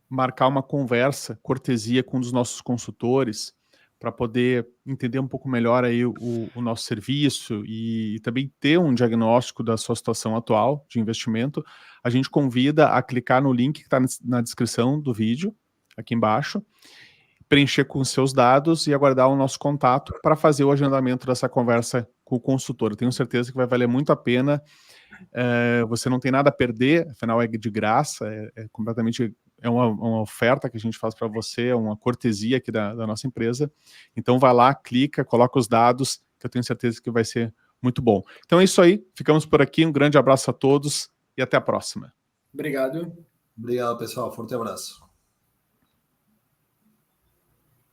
Speaker 1: marcar uma conversa, cortesia com um dos nossos consultores, para poder entender um pouco melhor aí o nosso serviço e também ter um diagnóstico da sua situação atual de investimento, a gente convida a clicar no link que está na descrição do vídeo, aqui embaixo, preencher com seus dados e aguardar o nosso contato para fazer o agendamento dessa conversa com o consultor. Eu tenho certeza que vai valer muito a pena. Você não tem nada a perder, afinal é de graça, completamente... É uma oferta que a gente faz para você, é uma cortesia aqui da nossa empresa. Então vai lá, clica, coloca os dados, que eu tenho certeza que vai ser muito bom. Então é isso aí, ficamos por aqui, um grande abraço a todos e até a próxima.
Speaker 2: Obrigado.
Speaker 3: Obrigado, pessoal. Forte abraço.